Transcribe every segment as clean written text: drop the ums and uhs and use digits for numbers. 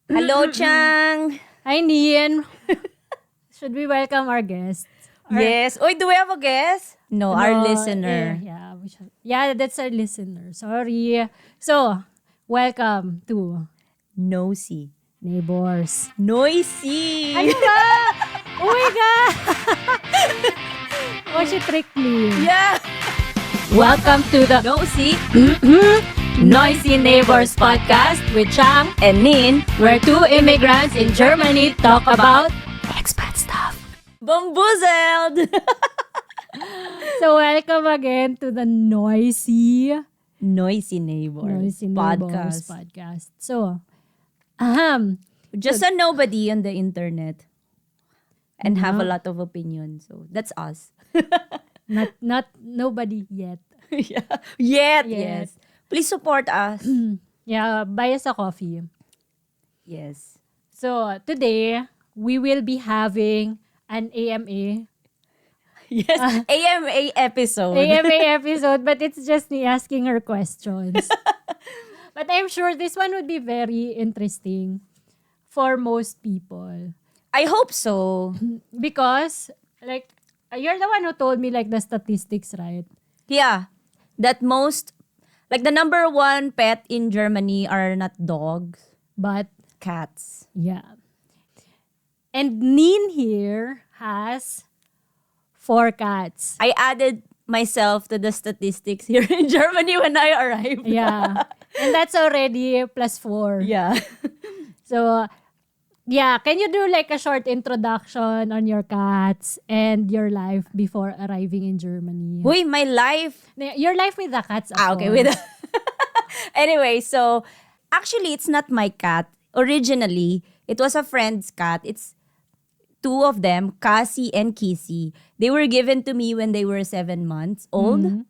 Hello, Chang! Hi, Nian. Should we welcome our guest? Yes. Oy, do we have a guest? No, our No, listener. that's our listener. Sorry. So, welcome to Nosy. Neighbors. Noisy! Ano ba? Oh my God! Oh, she tricked me. Yeah! Welcome to the Nosy Noisy Neighbors podcast with Chang, and Nin. where two immigrants in Germany talk about expat stuff. Bamboozled! So, welcome again to the Noisy Noisy Neighbors Neighbors podcast. podcast. So, Just a nobody on the internet. And have a lot of opinions. So, that's us. not nobody yet. Yeah. Yet, Yet. yes. Please support us. Yeah, buy us a coffee. Yes. So, today, we will be having an AMA. Yes. AMA episode. AMA episode, but it's just me asking her questions. But I'm sure this one would be very interesting for most people. I hope so. Because, like, you're the one who told me, like, the statistics, right? Yeah. That most, like the number one pet in Germany are not dogs, But, cats. yeah. And Nin here has 4 cats. I added myself to the statistics here in Germany when I arrived. Yeah. And that's already +4. Yeah. So, yeah. Can you do like a short introduction on your cats and your life before arriving in Germany? Uy, my life. Your life with the cats, of Okay, course. Anyway, so actually it's not my cat. Originally, it was a friend's cat. It's two of them, Cassie and Kizzy. They were given to me when they were 7 months old.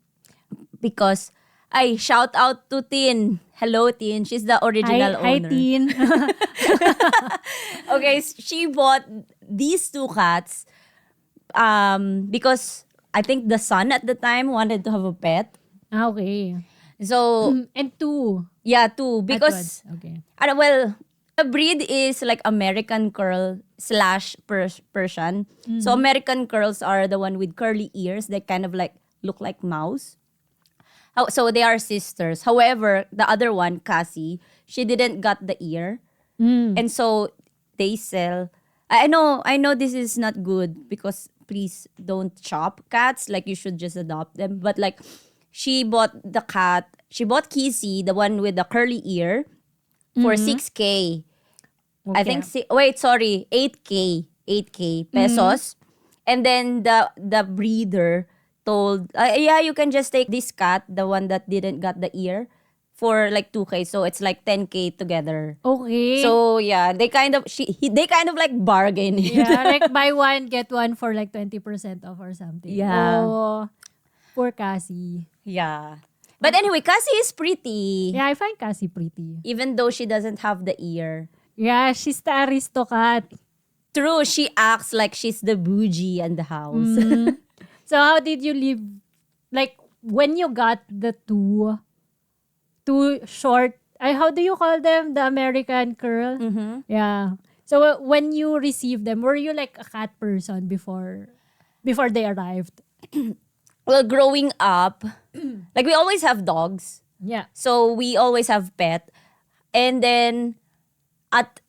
Because I shout out to Tin. Hello, Tin. She's the original Hi, owner. teen. Okay, she bought these two cats because I think the son at the time wanted to have a pet. Okay. So, And 2. yeah, two. at Because, once. Okay. well, the breed is like American curl / Persian. So, American curls are the one with curly ears that kind of like look like mouse. So, they are sisters. However, the other one, Cassie, she didn't got the ear. And so they sell. I know this is not good because please don't shop cats. Like you should just adopt them. But like she bought the cat. She bought Kizzy, the one with the curly ear, for 6K. I think 8K. 8K pesos. And then the breeder told, yeah, you can just take this cat, the one that didn't got the ear, for like 2K. So it's like 10K together. Okay. So yeah, they kind of like bargain it. yeah, like buy one, get one for like 20% off or something. Yeah. Oh, poor Cassie. Yeah. But anyway, Cassie is pretty. Yeah, I find Cassie pretty. Even though she doesn't have the ear. Yeah, she's the aristocrat. True, she acts like she's the bougie in the house. So how did you live? Like when you got the two short, how do you call them? The American curl? Yeah. So when you received them, were you like a cat person before they arrived? Well, growing up, like we always have dogs. Yeah. So we always have pet. And then at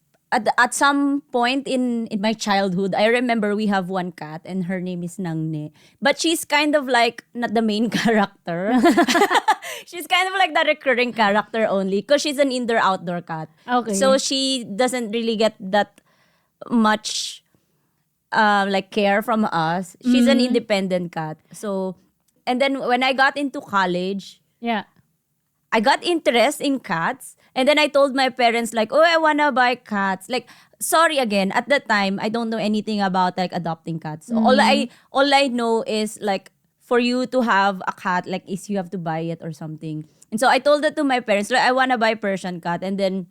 some point in my childhood, I remember we have one cat and her name is Nangne. But she's kind of like not the main character. She's kind of like the recurring character only because she's an indoor-outdoor cat. Okay. So she doesn't really get that much like care from us. She's an independent cat. So, and then when I got into college, Yeah. I got interest in cats. And then I told my parents like, oh, I wanna buy cats. Like, sorry again, at that time, I don't know anything about like adopting cats. All I know is like, for you to have a cat, like, is you have to buy it or something. And so I told that to my parents, like, I wanna buy Persian cat. And then,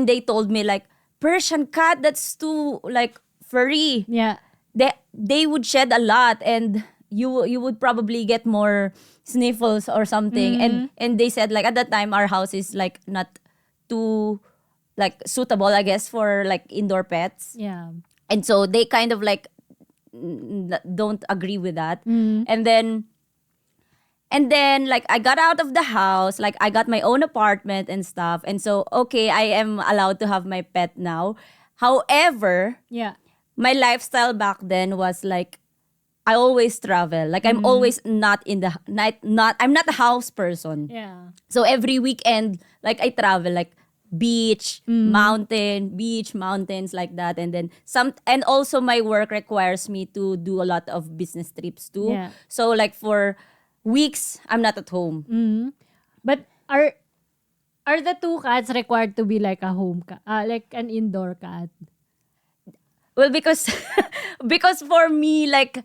they told me like, Persian cat, that's too like furry. Yeah. They would shed a lot, and you would probably get more sniffles or something. And they said like at that time our house is like not too like suitable, I guess, for like indoor pets. Yeah. And so they kind of like don't agree with that. And then like I got out of the house, like I got my own apartment and stuff. And so okay, I am allowed to have my pet now. However, Yeah. my lifestyle back then was like I always travel. Like I'm always not in the night, not I'm not a house person. Yeah. So every weekend, like I travel, like beach, mountain, beach, mountains, like that. And then and also my work requires me to do a lot of business trips too. Yeah. So like for weeks, I'm not at home. But are the two cats required to be like a home cat, like an indoor cat? Well, because because for me, like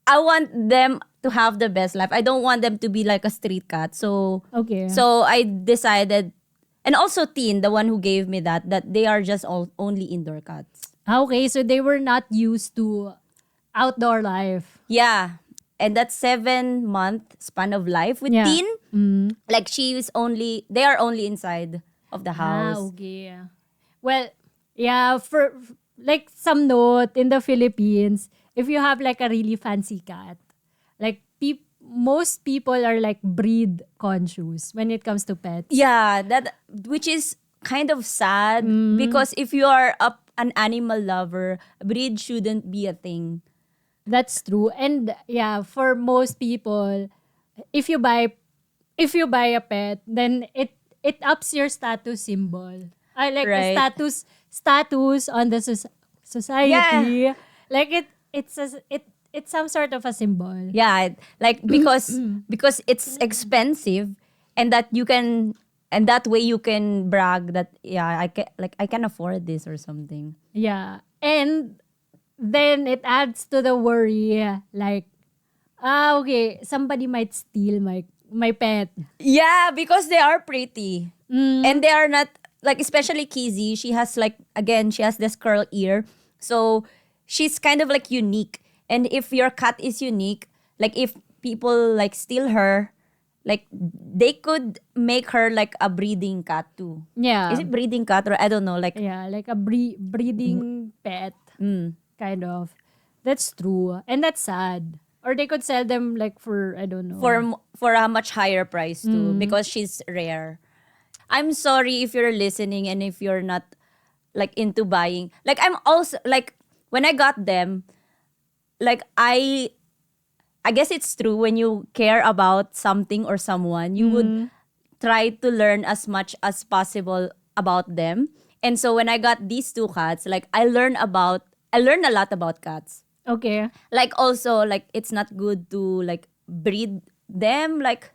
I want them to have the best life. I don't want them to be like a street cat. So Okay. so I decided, and also Teen, the one who gave me that they are just only indoor cats. Okay, so they were not used to outdoor life. Yeah. And that 7-month span of life with Yeah. Teen, like they are only inside of the house. Okay. Well, yeah, for like some note in the Philippines, if you have like a really fancy cat, like most people are like breed conscious when it comes to pets. Yeah, that which is kind of sad because if you are an animal lover, breed shouldn't be a thing. That's true. And yeah, for most people, if you buy a pet, then it ups your status symbol. I like the Right. status on the society. Like it's some sort of a symbol. Yeah, like because it's expensive, and that you can and that way you can brag that yeah, I can afford this or something. Yeah. And then it adds to the worry like okay, somebody might steal my pet. Yeah, because they are pretty. And they are not like, especially Kizzy, she has like, again, she has this curl ear. So she's kind of like unique. And if your cat is unique, like if people like steal her, like they could make her like a breeding cat too. Yeah. Is it breeding cat, or I don't know, like Yeah, like a breeding pet kind of. That's true. And that's sad. Or they could sell them like for I don't know. for a much higher price too, because she's rare. I'm sorry if you're listening and if you're not like into buying. Like I'm also like when I got them, like I guess it's true, when you care about something or someone, you would try to learn as much as possible about them. And so when I got these two cats, like I learned a lot about cats. Okay. Like also like it's not good to like breed them, like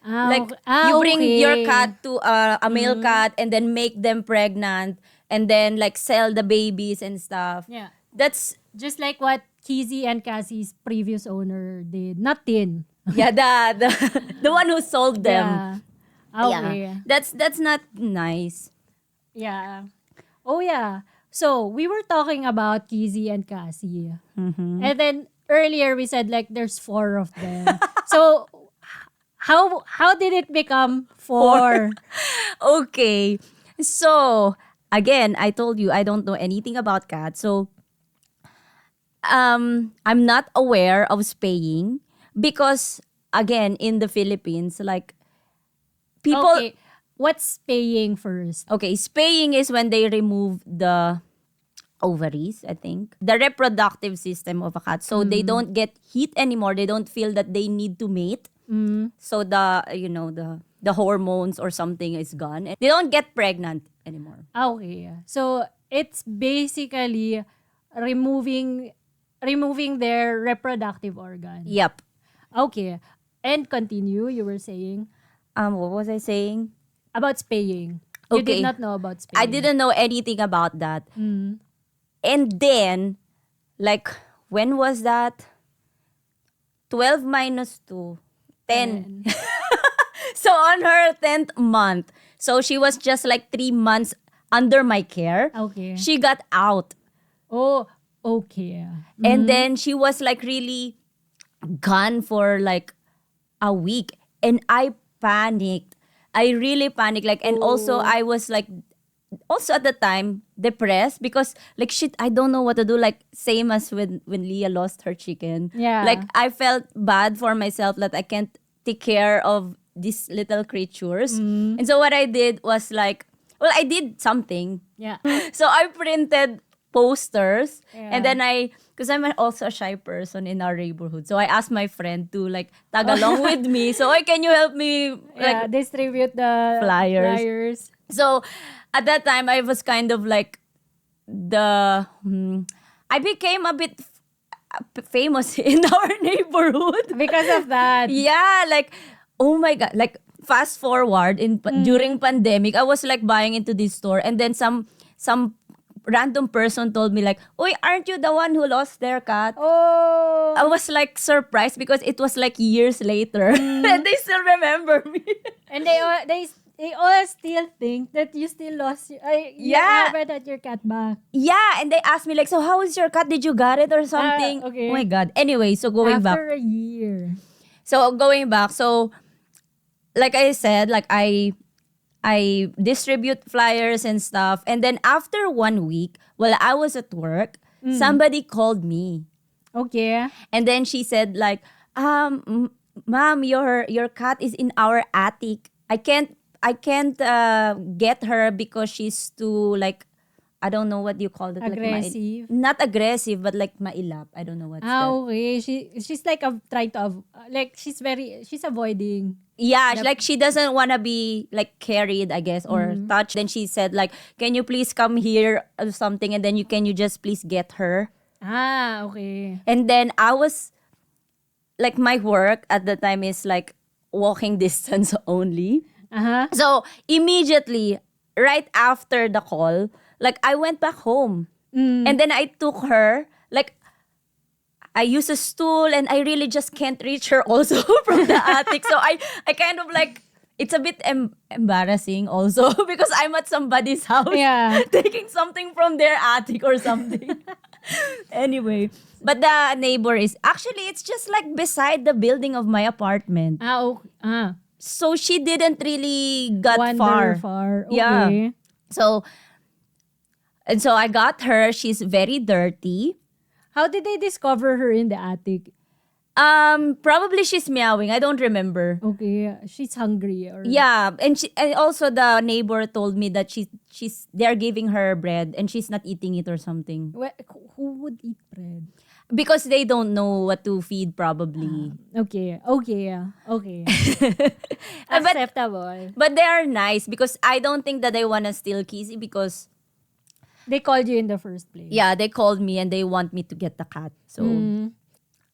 you bring your Okay. cat to a male cat and then make them pregnant and then like sell the babies and stuff. Yeah. That's Just like what Kizzy and Cassie's previous owner did. Not Tin. yeah, the one who sold them. Yeah. Okay. Yeah. That's not nice. Yeah. Oh yeah. So we were talking about Kizzy and Cassie. And then earlier we said like there's 4 of them. So how did it become 4? Okay. So, again, I told you I don't know anything about cats. So, I'm not aware of spaying because, again, in the Philippines, like people. Okay. What's paying first? Okay, spaying is when they remove the ovaries, I think. The reproductive system of a cat. So they don't get heat anymore. They don't feel that they need to mate. So the hormones or something is gone. And they don't get pregnant anymore. Okay. So it's basically removing their reproductive organ. Yep. Okay. And continue, you were saying What was I saying? about spaying. You Okay. did not know about spaying. I didn't know anything about that. And then, like, when was that? 12 minus 2. 10. So on her 10th month, so she was just like 3 months under my care. Okay. She got out. Oh, okay. And then she was like really gone for like a week. And I panicked. I really panicked. Like, and also I was like also at the time depressed because like shit, I don't know what to do. Like same as when Leah lost her chicken. Yeah. Like I felt bad for myself that I can't take care of these little creatures. And so what I did was like, well, I did something. Yeah. So I printed posters and Yeah. then because I'm also a shy person in our neighborhood. So I asked my friend to like tag along with me. So, can you help me Yeah, like distribute the flyers? flyers. So at that time, I was kind of like I became a bit famous in our neighborhood. Because of that. Yeah, like, oh my God. Like, fast forward during pandemic, I was like buying into this store and then some random person told me like, "Oy, aren't you the one who lost their cat?" Oh. I was like surprised because it was like years later and they still remember me. And they all still think that you still lost you Yeah. haven't had your cat back. Yeah, and they asked me like, "So how is your cat? Did you got it or something?" Okay. Oh my God. Anyway, so going back. After a year. So going back, so like I said, like I distribute flyers and stuff, and then after 1 week, while I was at work, somebody called me, Okay. and then she said like, "Ma'am, your cat is in our attic. I can't get her because she's too like." I don't know what you call it. Aggressive. Like not aggressive, but like mailap. I don't know what's that. Okay. She's like trying to like she's avoiding. Yeah, like she doesn't want to be like carried, I guess, or touched. Then she said like, "Can you please come here or something?" And then you just please get her. Okay. And then I was like, my work at the time is like walking distance only. Uh-huh. So immediately, right after the call, like I went back home. And then I took her, like I use a stool and I really just can't reach her also from the attic. So I kind of like, it's a bit embarrassing also because I'm at somebody's house Yeah. taking something from their attic or something. Anyway, but the neighbor is actually, it's just like beside the building of my apartment. Okay. So she didn't really got Wander far. far. Okay. Yeah. So, and so I got her. She's very dirty. How did they discover her in the attic? Probably she's meowing. I don't remember. Okay. She's hungry or Yeah, and also the neighbor told me that they're giving her bread and she's not eating it or something Who would eat bread? because they don't know what to feed probably. Okay. Okay. Okay. But Acceptable. but they are nice because I don't think that they wanna steal Kizzy because They called you in the first place. yeah, they called me and they want me to get the cat.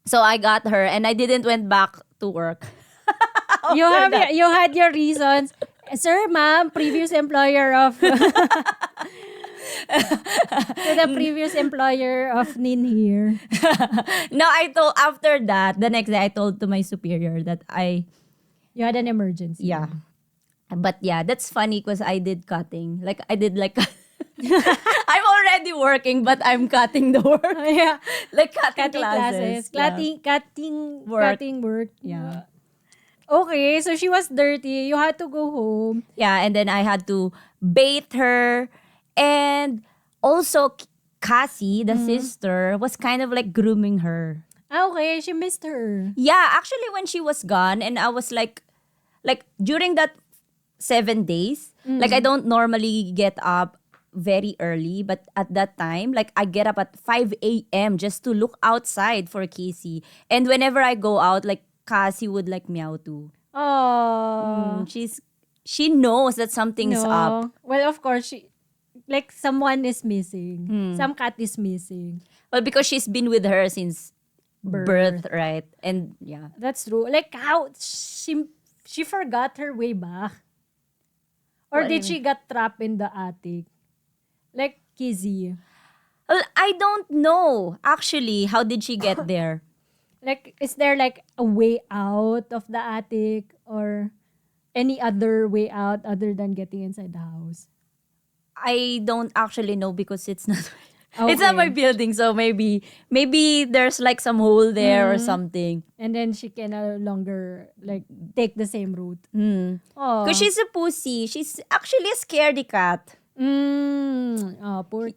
So I got her and I didn't went back to work. You had your reasons. Sir, ma'am, previous employer of to the previous employer of Nin here. No, I told after that, the next day I told to my superior that You had an emergency. yeah. But yeah, that's funny because I did cutting. Like I did like I'm already working but I'm cutting the work. Yeah. Like cutting Cutting classes. Yeah. Cutting Work. cutting work. Yeah. Okay, so she was dirty. You had to go home. Yeah, and then I had to bathe her. And also Cassie, the sister, was kind of like grooming her. Okay, she missed her. Yeah, actually when she was gone and I was like during that 7 days, like I don't normally get up very early, but at that time, like I get up at 5 a.m. just to look outside for Casey. And whenever I go out, like Cassie would like meow too. Oh. She knows that something's up. Well, of course, someone is missing. Some cat is missing. Well, because she's been with her since birth, right? And yeah. That's true. Like how she forgot her way back. Or What do did you she got trapped in the attic? Like Kizzy. Well, I don't know actually how did she get there. Like, is there like a way out of the attic or any other way out other than getting inside the house? I don't actually know because it's not it's not my building, so maybe there's like some hole there or something. And then she can no longer like take the same route. Because she's a pussy. She's actually a scaredy cat. Oh, poor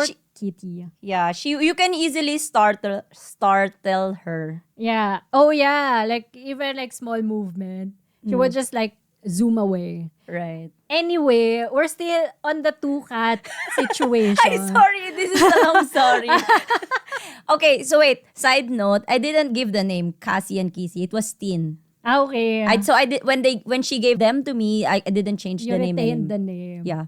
She, kitty. yeah, you can easily startle her. Yeah. Oh yeah. Like even like small movement, she would just like zoom away. Right. Anyway, we're still on the two cat Ay, situation. sorry. This is a long story. Okay, so wait. Side note, I didn't give the name Cassie and Kizzy. It was Teen. Okay. I did when she gave them to me, I didn't change You the name retained anymore. the name. Yeah.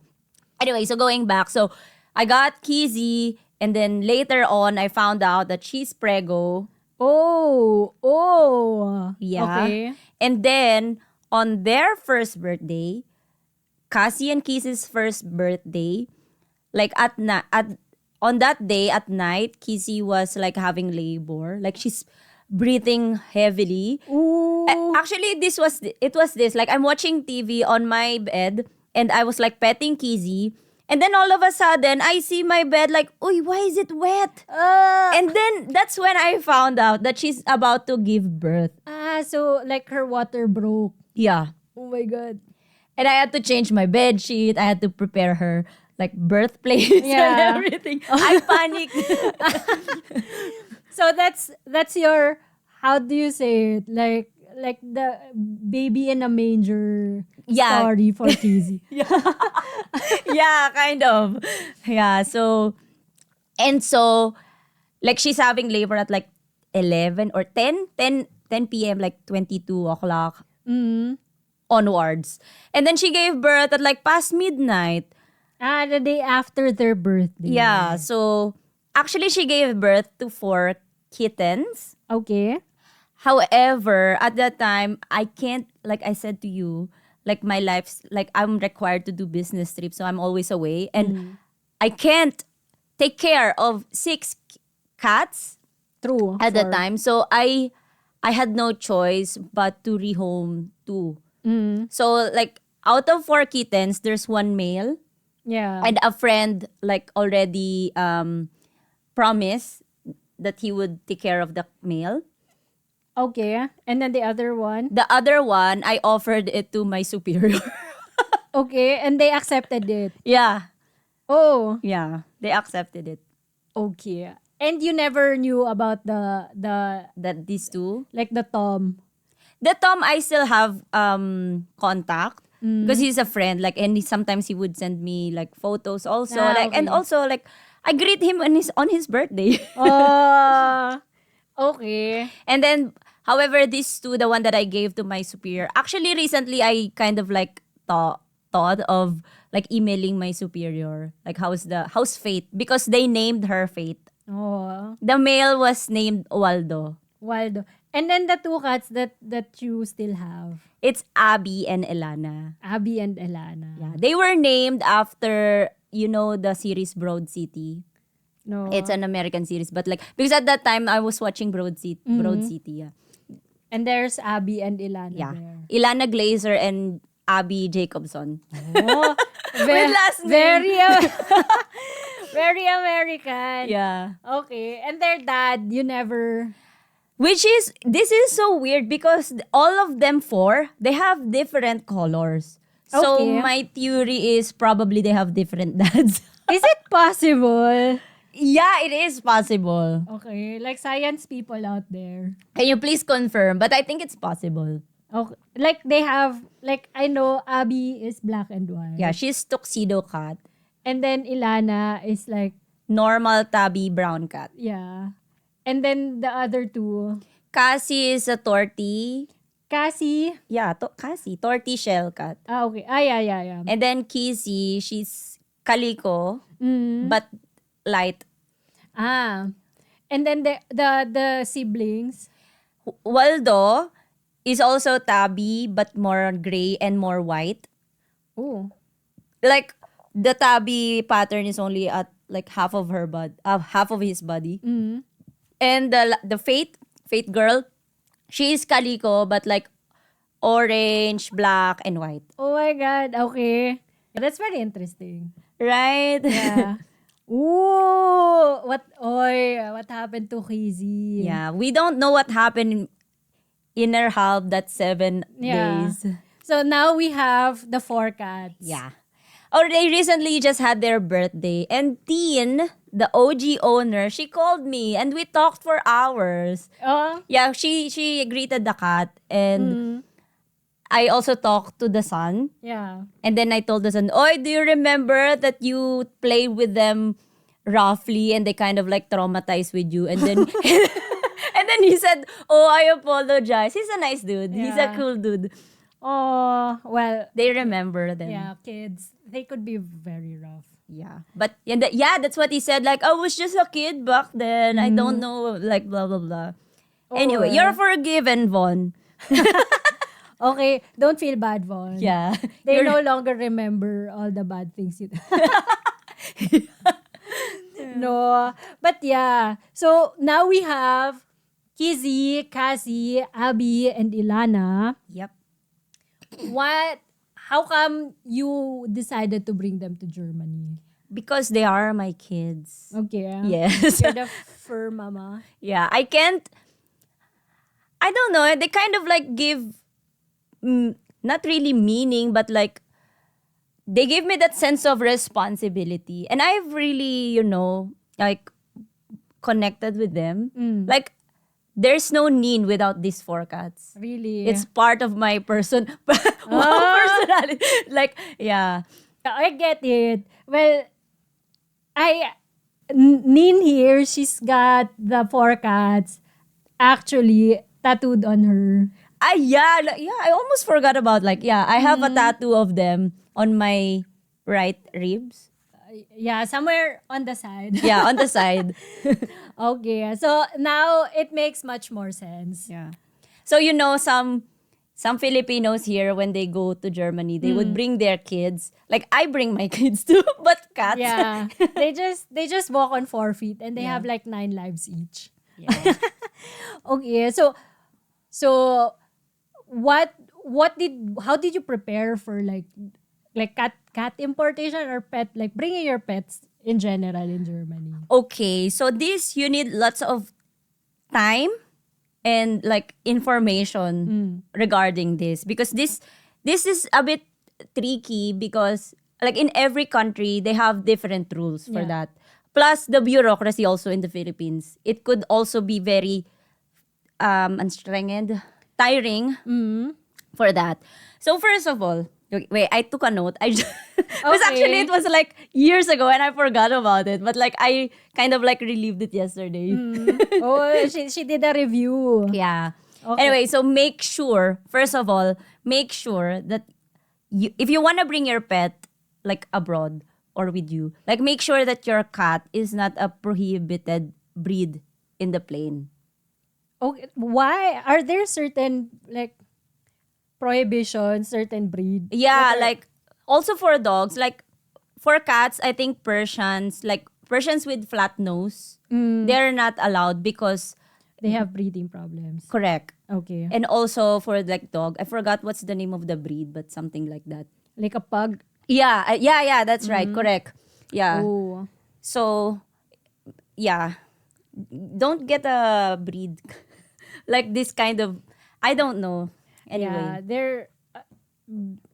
Anyway, so going back, so I got Kizzy, and then later on, I found out that she's prego. Oh. Yeah. Okay. And then on their first birthday, Cassie and Kizzy's first birthday, like at on that day at night, Kizzy was like having labor, like she's breathing heavily. Ooh. Actually, it was this, like I'm watching TV on my bed, and I was like petting Kizzy, and then all of a sudden I see my bed like, "Uy, why is it wet?" And then that's when I found out that she's about to give birth. So like her water broke. Yeah. Oh my god. And I had to change my bed sheet. I had to prepare her like birthplace Yeah. and everything. I panicked. So that's your, how do you say it? Like the baby in a manger Yeah. story for Kizzy. Yeah, kind of. Yeah, so like she's having labor at like 11 or 10 p.m., like 22 o'clock Mm. onwards. And then she gave birth at like past midnight. The day after their birthday. Yeah, so actually she gave birth to 4 kittens. Okay. However, at that time, I can't, like I said to you, like my life's, like I'm required to do business trips, so I'm always away. And I can't take care of 6 cats True. at the time. So I had no choice but to rehome 2. So like out of 4 kittens, there's 1 male. Yeah. And a friend like already promised that he would take care of the male. Okay. And then the other one. The other one, I offered it to my superior. Okay. And they accepted it. Yeah. Oh. Yeah. They accepted it. Okay. And you never knew about the That these 2. like the Tom. The Tom, I still have contact because he's a friend. Like, and sometimes he would send me like photos also. Like, and Okay. also like I greet him on his birthday. Oh. Okay. And then, however, these 2, the one that I gave to my superior, actually recently I kind of like thought of like emailing my superior, like how's Fate, because they named her Fate. Oh. The male was named Waldo. Waldo. And then the 2 cats that you still have. It's Abby and Ilana. Abby and Ilana. Yeah, they were named after, you know, the series Broad City. No. It's an American series, but like because at that time I was watching Broad City. Broad City, yeah. And there's Abby and Ilana Yeah. there. Ilana Glazer and Abby Jacobson. Oh, With last name. Very, very American. Yeah. Okay. And their dad, you never... This is so weird because all of them 4, they have different colors. So Okay. my theory is probably they have different dads. Is it possible? Yeah, it is possible. Okay. Like science people out there. Can you please confirm? But I think it's possible. Okay. Like they have... Like I know Abby is black and white. Yeah, she's tuxedo cat. And then Ilana is like... Normal tabby brown cat. Yeah. And then the other 2... Cassie is a tortie. Cassie. Yeah, Cassie. Tortie shell cat. Okay. Yeah. And then Kizzy, she's calico, but light. And then the siblings. Waldo is also tabby, but more gray and more white. Oh. Like, the tabby pattern is only at like half of half of his body. And the Fate girl, she is calico, but like orange, black, and white. Oh my God. Okay. That's very interesting. Right? Yeah. Ooh. What happened to Kizzy? Yeah. We don't know what happened in her half that 7 Yeah. days. So now we have the 4 cats. Yeah. Or they recently just had their birthday. And Teen, the OG owner, she called me and we talked for hours. Oh. Yeah, she greeted the cat and I also talked to the son. Yeah. And then I told the son, "Oy, do you remember that you played with them roughly and they kind of like traumatized with you?" And then and then he said, "Oh, I apologize." He's a nice dude. He's a Yeah. cool dude. Oh, well, They remember them. yeah, kids, they could be very rough. Yeah. But yeah, that's what he said. Like, I was just a kid back then. I don't know, like, blah, blah, blah. Anyway, Oh. you're forgiven, Von. Okay, don't feel bad, Vaughn. Yeah. They You're- no longer remember all the bad things you No. But yeah. So now we have Kizzy, Cassie, Abby, and Ilana. Yep. How come you decided to bring them to Germany? Because they are my kids. Okay. Yes. You're the fur mama. Yeah. I don't know. They kind of like give, not really meaning, but like, they give me that sense of responsibility. And I've really, like, connected with them. Like, there's no need without these four cats. Really? It's part of my personality. Like, yeah. I get it. Well, Nin here, she's got the four cats actually tattooed on her. I almost forgot about, like, yeah, I have a tattoo of them on my right ribs. Yeah, somewhere on the side. Yeah, on the side. Okay, so now it makes much more sense. Yeah. So, some Filipinos here, when they go to Germany, they would bring their kids. Like, I bring my kids too, but cats. Yeah, they just walk on 4 feet and they Yeah. have like 9 lives each. Yeah. Okay, so how did you prepare for like cat importation or pet, like bringing your pets in general in Germany? Okay, so this, you need lots of time and like information regarding this, because this is a bit tricky, because like in every country they have different rules for Yeah. that. Plus the bureaucracy also in the Philippines, it could also be very anstrenged, tiring for that. So first of all, wait, I took a note. Because Okay. actually it was like years ago and I forgot about it. But like I kind of like relieved it yesterday. Oh, she did a review. Yeah. Okay. Anyway, so first of all, make sure that if you want to bring your pet like abroad or with you, like make sure that your cat is not a prohibited breed in the plane. Okay, why are there certain like prohibitions, certain breed? Yeah, What are- like also for dogs, like for cats, I think Persians with flat nose, they're not allowed because they have breeding problems. correct. Okay, And also for like dog, I forgot what's the name of the breed, but something like that. like a pug. Yeah, that's right, correct. Yeah. Oh, So, yeah, don't get a breed like this kind of, I don't know. yeah, Anyway. they're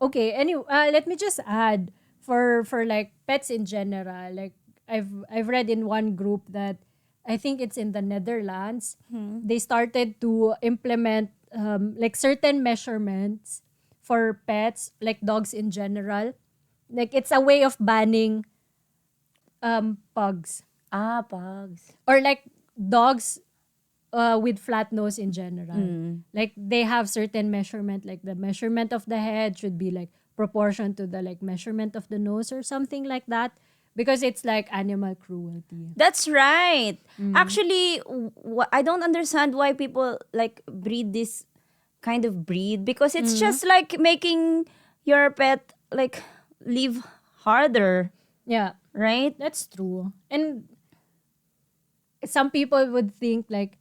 okay. Anyway, let me just add for like pets in general. Like I've read in one group that I think it's in the Netherlands. They started to implement like certain measurements for pets, like dogs in general. Like it's a way of banning pugs Pugs. or like dogs with flat nose in general. Like they have certain measurement, like the measurement of the head should be like proportion to the like measurement of the nose or something like that, because it's like animal cruelty. That's right. Actually, I don't understand why people like breed this kind of breed, because it's just like making your pet like live harder, Yeah, right? that's true. And some people would think like,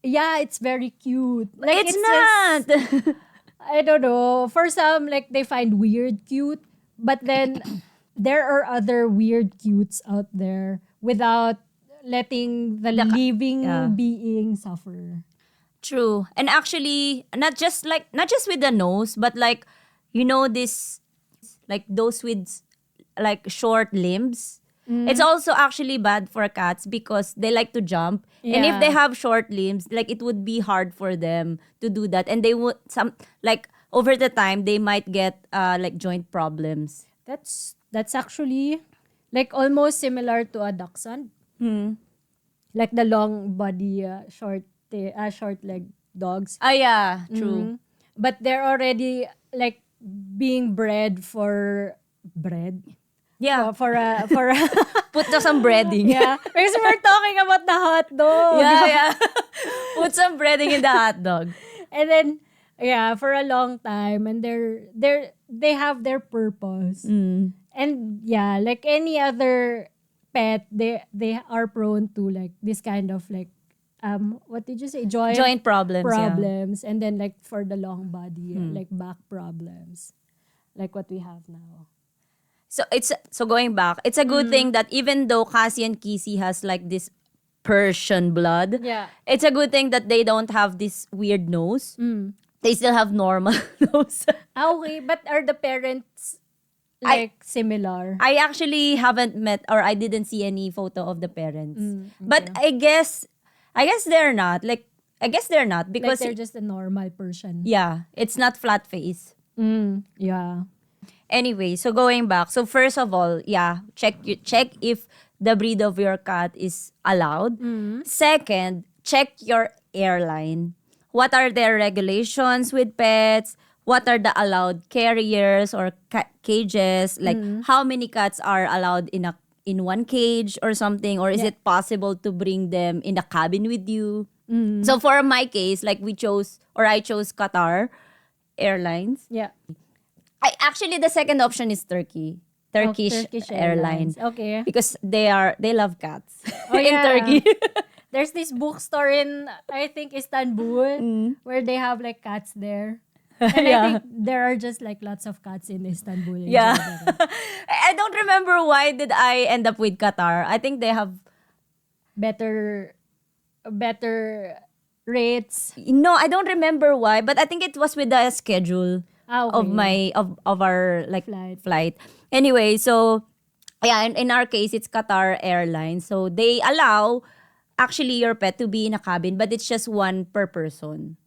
yeah, it's very cute. Like It's just- not. I don't know. For some, like they find weird cute, but then there are other weird cutes out there without letting the living yeah. being suffer. True. And actually, not just with the nose, but like, this, like those with like short limbs. It's also actually bad for cats because they like to jump. And if they Yeah. have short limbs, like it would be hard for them to do that. And they would like over the time they might get like joint problems. That's actually like almost similar to a dachshund. Like the long body, short leg dogs. Ah yeah, true. But they're already like being bred for bread. Yeah. For a Put some breading. yeah. Because we're talking about the hot dog. Yeah, yeah. Put some breading in the hot dog. And then yeah, for a long time, and they have their purpose. And yeah, like any other pet, they are prone to like this kind of like what did you say, Joint problems, yeah. problems, and then like for the long body, like back problems, like what we have now. So going back, it's a good thing that even though Cassie and Kizzy has like this Persian blood, Yeah. it's a good thing that they don't have this weird nose. They still have normal nose. Okay, but are the parents like similar? I actually haven't met or I didn't see any photo of the parents. But I guess they're not. Like I guess they're not Like because they're just a normal person. yeah, it's not flat face. Yeah. Anyway, so going back. So first of all, yeah, check if the breed of your cat is allowed. Second, check your airline. What are their regulations with pets? What are the allowed carriers or cages? Like how many cats are allowed in one cage or something, or is it possible to bring them in the cabin with you? So for my case, like I chose Qatar Airlines. Yeah. Actually, the second option is Turkish Airlines. Okay. Because they love cats Oh, in yeah. Turkey. There's this bookstore in, I think, Istanbul, where they have like cats there. And I think there are just like lots of cats in Istanbul. In Yeah. Jordan. I don't remember why did I end up with Qatar. I think they have Better rates. no, I don't remember why, but I think it was with the schedule Okay. of our like Flight. Anyway, so yeah, in our case it's Qatar Airlines. So they allow actually your pet to be in a cabin, but it's just one per person.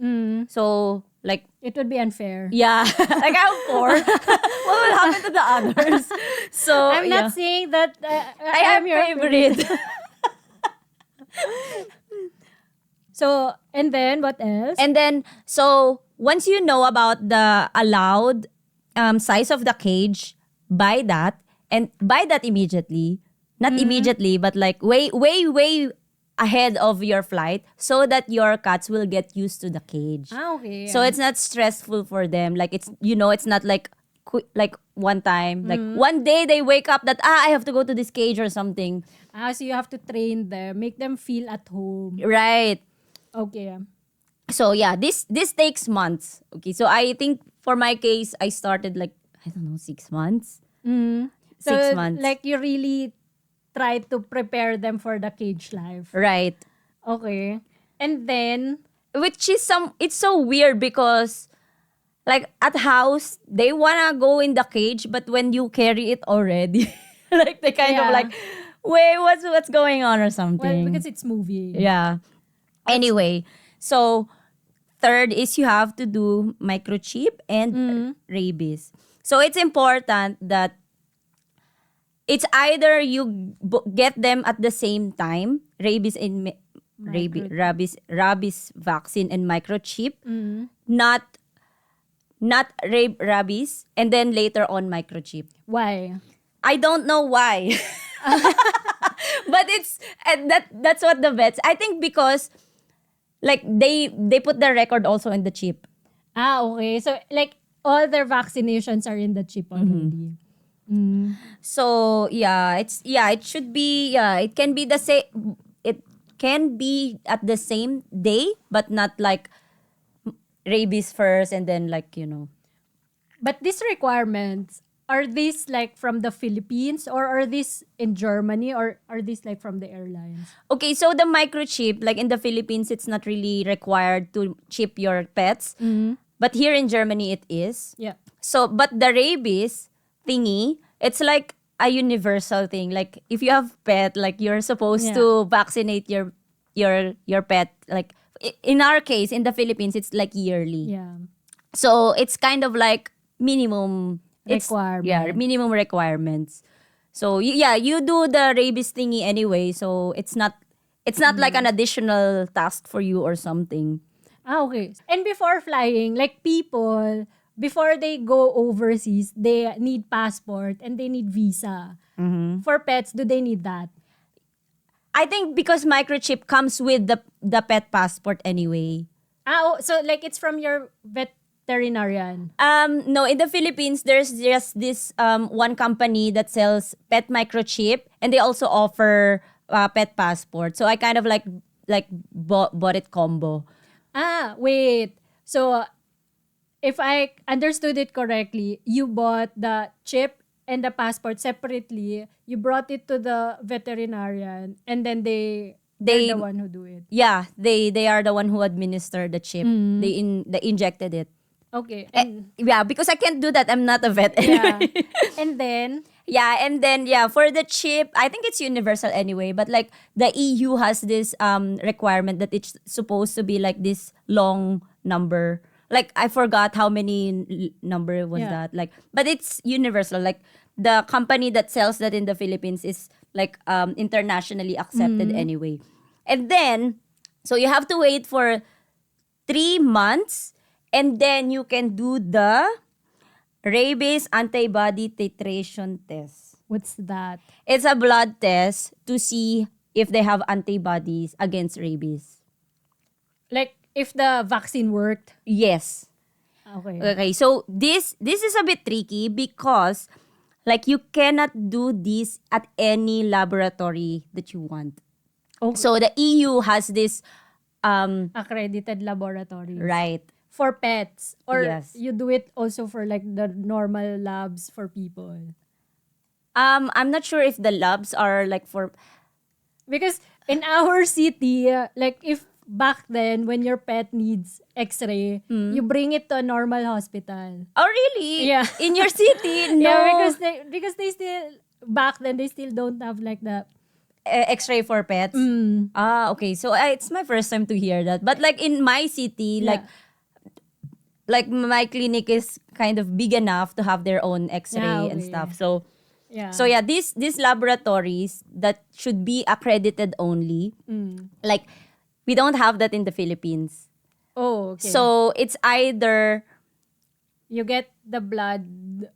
So like It would be unfair. yeah, like I have four. What will happen to the others? So I'm yeah. not saying that I have I'm your favorite. So, and then what else? And then, so once you know about the allowed size of the cage, buy that. And buy that immediately. Not immediately, but like way ahead of your flight so that your cats will get used to the cage. Okay. So it's not stressful for them. Like it's, it's not like one time, like one day they wake up that, I have to go to this cage or something. So you have to train them, make them feel at home. Right. Okay. So yeah, this takes months. Okay, so I think for my case, I started like, I don't know, 6 months. 6 months. Like you really try to prepare them for the cage life. Right. Okay. And then, Which is it's so weird because like at house, they wanna go in the cage, but when you carry it already, like they kind of Yeah. like, wait, what's going on or something. well, because it's moving. Yeah. Anyway, so third is you have to do microchip and rabies. So it's important that it's either you get them at the same time, rabies vaccine and microchip, not rabies, and then later on microchip. Why? I don't know why. But that's what the vets, I think, because like they put the record also in the chip. Okay. So like all their vaccinations are in the chip already. So it should be, it can be the same, it can be at the same day, but not like rabies first and then like, But these requirements, are these like from the Philippines, or are these in Germany, or are these like from the airlines? Okay, so the microchip, like in the Philippines, it's not really required to chip your pets. But here in Germany, it is. Yeah. So, but the rabies thingy, it's like a universal thing. Like if you have pet, like you're supposed Yeah. to vaccinate your pet. Like in our case, in the Philippines, it's like yearly. Yeah. So it's kind of like minimum Requirement. minimum requirements. So you do the rabies thingy anyway. So it's not like an additional task for you or something. Okay. And before flying, like people, before they go overseas, they need passport and they need visa. For pets, do they need that? I think because microchip comes with the pet passport anyway. So like it's from your veterinarian. No, in the Philippines, there's just this one company that sells pet microchip, and they also offer pet passport. So I kind of like bought it combo. Wait. So if I understood it correctly, you bought the chip and the passport separately. You brought it to the veterinarian, and then they're They the one who do it. Yeah, they are the one who administered the chip. They injected it. Okay. Yeah, because I can't do that. I'm not a vet. Yeah. And then Yeah, and then for the chip, I think it's universal anyway. But like the EU has this requirement that it's supposed to be like this long number. Like I forgot how many number was Yeah. that. Like, but it's universal. Like the company that sells that in the Philippines is like internationally accepted anyway. And then so you have to wait for 3 months, and then you can do the rabies antibody titration test. what's that? It's a blood test to see if they have antibodies against rabies. Like if the vaccine worked. Yes. Okay. Okay, so this is a bit tricky because like you cannot do this at any laboratory that you want. Okay. So the EU has this Accredited laboratories. right. For pets. Or Yes. you do it also for like the normal labs for people. I'm not sure if the labs are like for Because in our city, like if back then when your pet needs x-ray, you bring it to a normal hospital. Oh really? Yeah. In your city? No. Yeah, because they still back then they still don't have like the X-ray for pets. Okay. So it's my first time to hear that. But like in my city, Yeah. like my clinic is kind of big enough to have their own X-ray Yeah, and okay. stuff. So yeah. these laboratories that should be accredited only. Like we don't have that in the Philippines. Oh, okay. So it's either you get the blood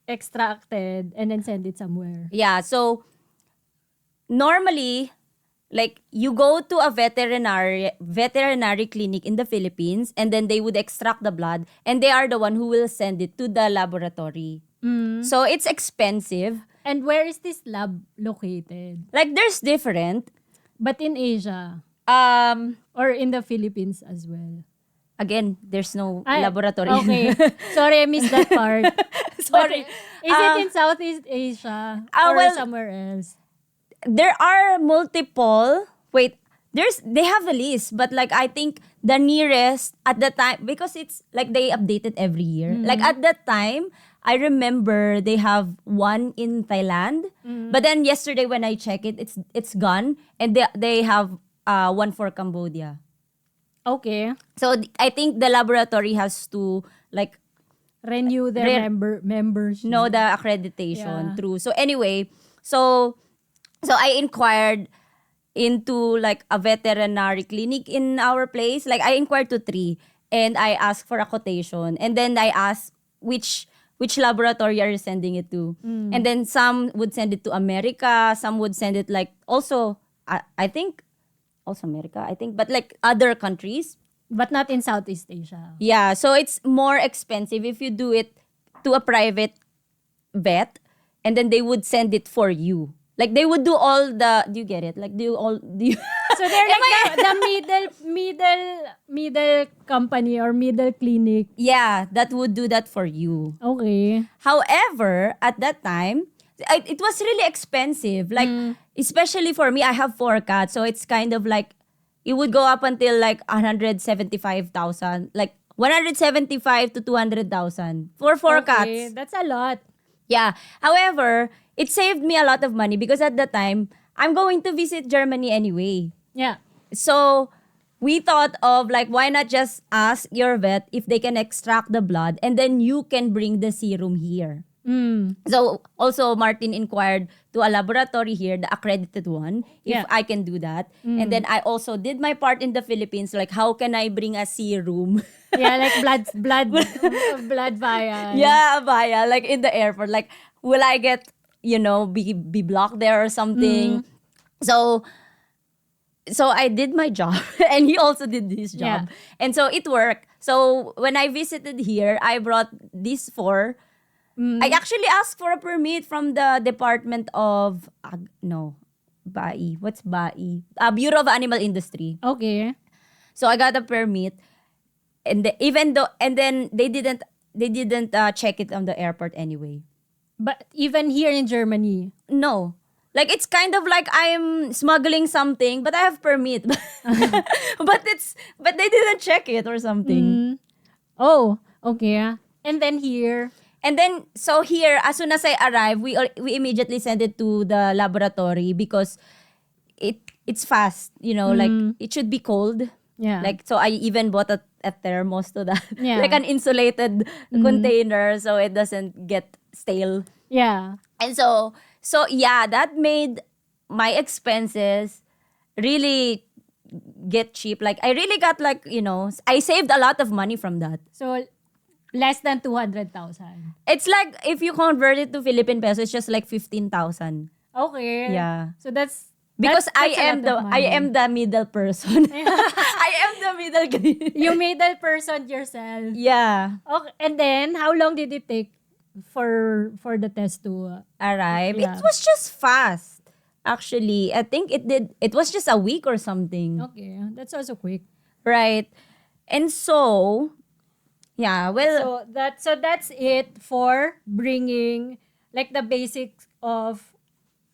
extracted and then send it somewhere. yeah, so normally like you go to a veterinary clinic in the Philippines, and then they would extract the blood, and they are the one who will send it to the laboratory. So it's expensive. And where is this lab located? Like there's different. But in Asia or in the Philippines as well. Again, there's no Ay, laboratory. Okay. Sorry, I missed that part. Sorry. Is it in Southeast Asia or well, somewhere else? There are multiple. Wait, they have a list, but like I think the nearest at the time, because it's like they update it every year. Like at that time, I remember they have one in Thailand, but then yesterday when I check it, it's gone, and they have one for Cambodia. Okay. So I think the laboratory has to like Renew their members. know the accreditation Yeah. through. So anyway, so I inquired into like a veterinary clinic in our place. Like I inquired to 3, and I asked for a quotation, and then I asked which laboratory are you sending it to, and then some would send it to America, some would send it like also I think also America, I think, but like other countries. But not in Southeast Asia. Yeah, so it's more expensive if you do it to a private vet, and then they would send it for you. Like they would do all the. Do you get it? Like do you? So they're like the middle company or middle clinic. Yeah, that would do that for you. Okay. However, at that time, it was really expensive. Like especially for me, I have 4 cats, so it's kind of like it would go up until like 175,000, like 175 to 200,000 for 4 Okay, cats. that's a lot. Yeah. However, it saved me a lot of money because at the time, I'm going to visit Germany anyway. Yeah. So we thought of like, why not just ask your vet if they can extract the blood and then you can bring the serum here. So also Martin inquired to a laboratory here, the accredited one, if Yeah. I can do that. And then I also did my part in the Philippines, like how can I bring a serum? Yeah, like blood vial. Yeah, Baya, like in the airport. Like, will I get, be blocked there or something? So I did my job and he also did his job. Yeah. And so it worked. So when I visited here, I brought these four. I actually asked for a permit from the Department of BAI. What's BAI? Bureau of Animal Industry. Okay. So I got a permit, and then they didn't check it on the airport anyway. But even here in Germany. No. Like it's kind of like I'm smuggling something, but I have permit. but they didn't check it or something. Oh, okay. And then here. And then so here, as soon as I arrived, we immediately sent it to the laboratory because it's fast, like it should be cold. Yeah. Like so I even bought a thermos to that. Yeah. Like an insulated container so it doesn't get stale. Yeah. And so yeah, that made my expenses really get cheap. Like I really got like, I saved a lot of money from that. So less than 200,000. It's like if you convert it to Philippine peso, it's just like 15,000. Okay. Yeah. So that's Because that's a lot of money. I am the middle person. I am the middle. You made that person yourself. Yeah. Okay. And then how long did it take for the test to Arrive. Yeah. It was just fast. Actually, I think it was just a week or something. Okay, that's also quick. Right. And so yeah, well, So that's it for bringing like the basics of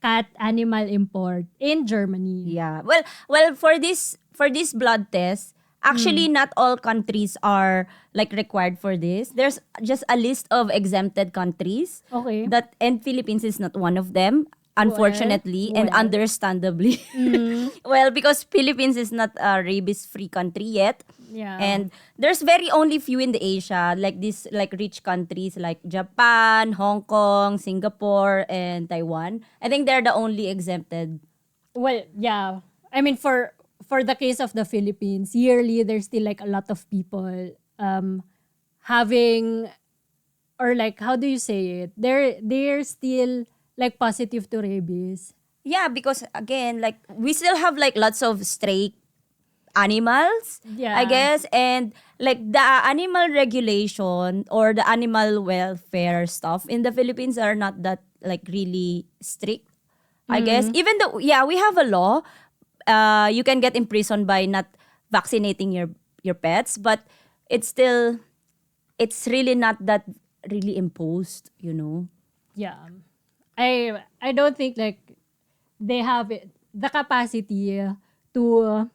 cat animal import in Germany. yeah. Well for this blood test, actually not all countries are like required for this. There's just a list of exempted countries. Okay. And Philippines is not one of them, unfortunately and well. understandably. Well, because Philippines is not a rabies-free country yet. Yeah. And there's very only few in the Asia, like these like rich countries like Japan, Hong Kong, Singapore, and Taiwan. I think they're the only exempted. Well, yeah. I mean, for the case of the Philippines, yearly there's still like a lot of people having, or like, how do you say it? They're still like positive to rabies. Yeah, because again, like we still have like lots of stray animals, Yeah. I guess, and like the animal regulation or the animal welfare stuff in the Philippines are not that like really strict, I guess. Even though we have a law, you can get imprisoned by not vaccinating your pets, but it's really not that really imposed, Yeah. I don't think like they have the capacity to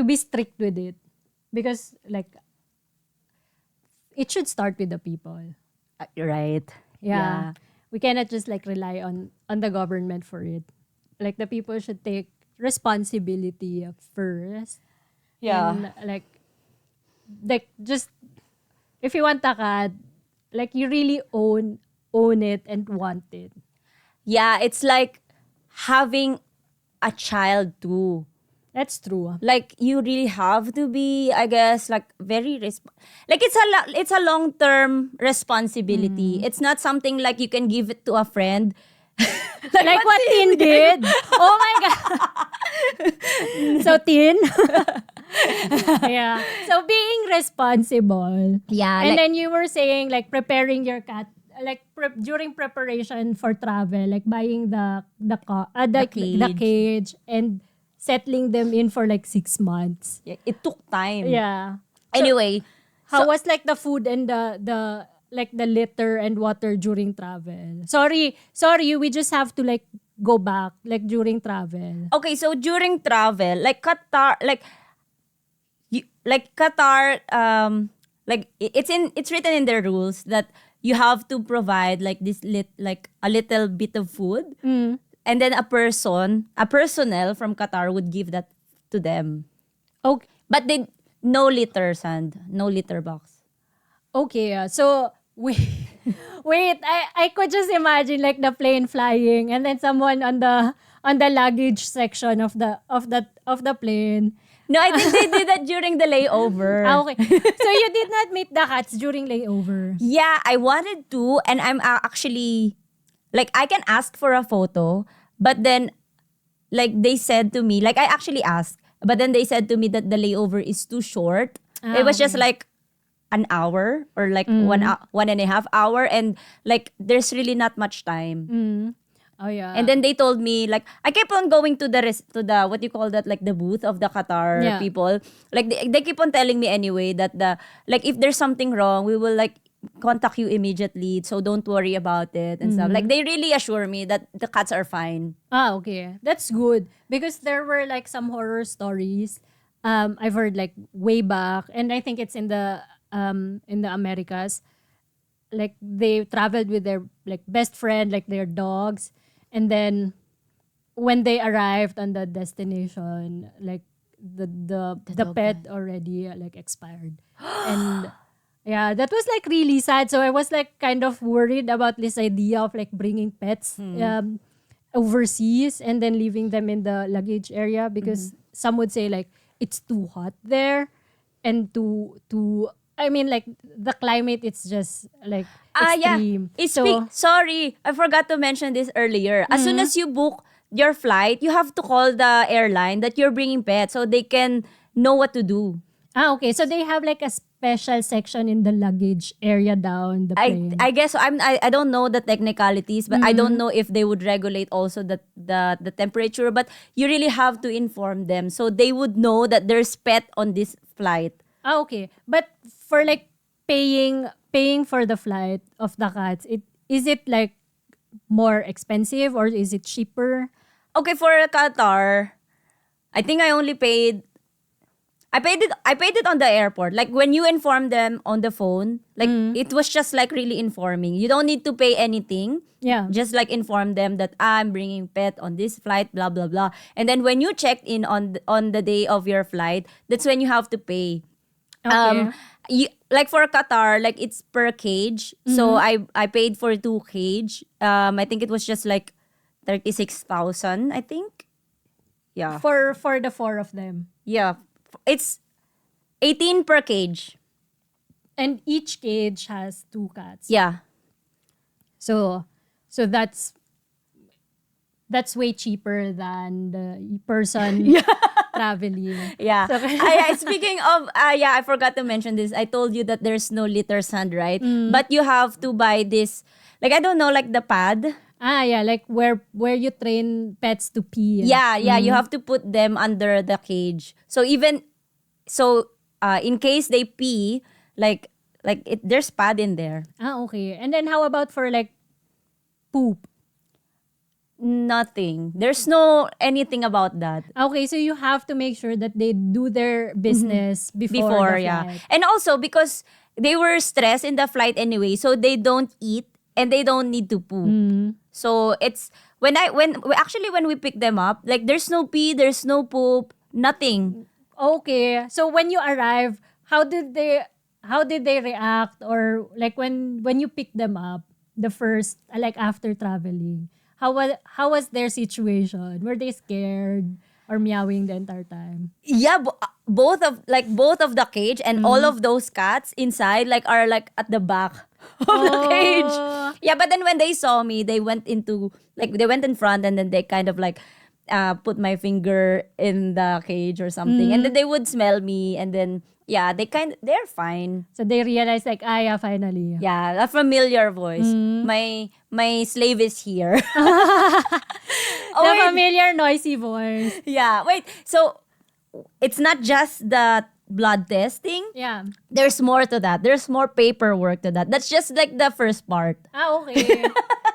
be strict with it, because like it should start with the people. Right. Yeah. We cannot just like rely on the government for it. Like the people should take responsibility first. Yeah. And like just if you want a cat, like you really own it and want it. Yeah, it's like having a child too. That's true. Like you really have to be, I guess, like very like it's a long-term responsibility. It's not something like you can give it to a friend. Like what Tin did. Oh my God. So Tin. Yeah. So being responsible. Yeah, And like- then you were saying like preparing your cat, like during preparation for travel, like buying the cage. cage and settling them in for like 6 months. Yeah, it took time. Yeah. Anyway, How was like the food and the like the litter and water during travel? Sorry, we just have to like go back like during travel. okay, so during travel, like Qatar, like Qatar, like it's written in their rules that you have to provide like like a little bit of food, Mm. and then a personnel from Qatar would give that to them. Okay. But they no litter, Sand, no litter box. Okay, so wait, wait. I could just imagine like the plane flying, and then someone on the luggage section of the plane. No, I think they did that during the layover. Okay. So you did not meet the cats during layover. Yeah, I wanted to, and I'm actually like I can ask for a photo, but then like they said to me, like I actually asked, but then they said to me that the layover is too short. It was just Okay. like an hour or like 1.5 hour, and like there's really not much time. Mm. Oh yeah. And then they told me like I kept on going to the what you call that, like the booth of the Qatar Yeah. people. Like they keep on telling me anyway that the like if there's something wrong, we will like contact you immediately. So don't worry about it and stuff. Like they really assure me that the cats are fine. Okay. That's good. Because there were like some horror stories I've heard like way back, and I think it's in the Americas. Like they traveled with their like best friend, like their dogs, and then when they arrived on the destination, like the dog pet already like expired. And yeah, that was like really sad. So I was like kind of worried about this idea of like bringing pets overseas and then leaving them in the luggage area, because some would say like it's too hot there, and too I mean like the climate, it's just like Yeah. extreme. Sorry, I forgot to mention this earlier. As soon as you book your flight, you have to call the airline that you're bringing pets so they can know what to do. Okay, so they have like a special section in the luggage area down the plane. I guess I don't know the technicalities, but I don't know if they would regulate also the temperature. But you really have to inform them so they would know that there's pet on this flight. Okay, but for like paying for the flight of the cats, is it like more expensive or is it cheaper? Okay, for Qatar, I think I paid it on the airport. Like when you inform them on the phone, like it was just like really informing. You don't need to pay anything. Yeah. Just like inform them that I'm bringing pet on this flight, blah blah blah. And then when you checked in on the day of your flight, that's when you have to pay. Okay. Like for Qatar, like it's per cage. So I paid for 2 cage. I think it was just like 36,000. I think. Yeah. For the four of them. Yeah. It's 18 per cage. And each cage has 2 cats. Yeah. So that's way cheaper than the person traveling. Yeah. So, Speaking of, I forgot to mention this. I told you that there's no litter sand, right? But you have to buy this, like, I don't know, like the pad. yeah, like where you train pets to pee. Yeah, you have to put them under the cage. So in case they pee, like there's pad in there. Okay. And then how about for like poop? Nothing. There's no anything about that. Okay, so you have to make sure that they do their business before the Yeah. flight. And also because they were stressed in the flight anyway, so they don't eat and they don't need to poop. So it's when we pick them up, like there's no pee, there's no poop, nothing. Okay. So when you arrive, how did they react, or like when you pick them up the first, like after traveling? How was their situation? Were they scared or meowing the entire time? Yeah, both of the cage and all of those cats inside like are like at the back of the cage. Yeah, but then when they saw me, they went in front, and then they kind of like put my finger in the cage or something, and then they would smell me, and then they're fine. So they realized like, yeah, finally. Yeah, a familiar voice. My slave is here. The familiar noisy voice. Yeah, wait. So it's not just the blood testing. Yeah. There's more to that. There's more paperwork to that. That's just like the first part. Okay.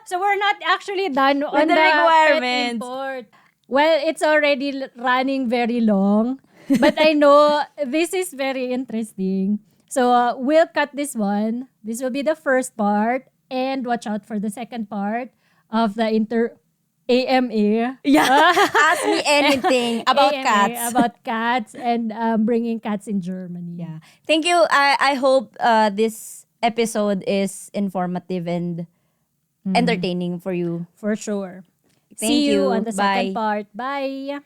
So we're not actually done on the the requirements. pet import. Well, it's already running very long, but I know this is very interesting. So we'll cut this one. This will be the first part. And watch out for the second part of the AMA. Yeah. Ask me anything about AMA, cats. about cats and bringing cats in Germany. Yeah. Thank you. I hope this episode is informative and entertaining for you. For sure. Thank See you you. on the second Bye. part. Bye.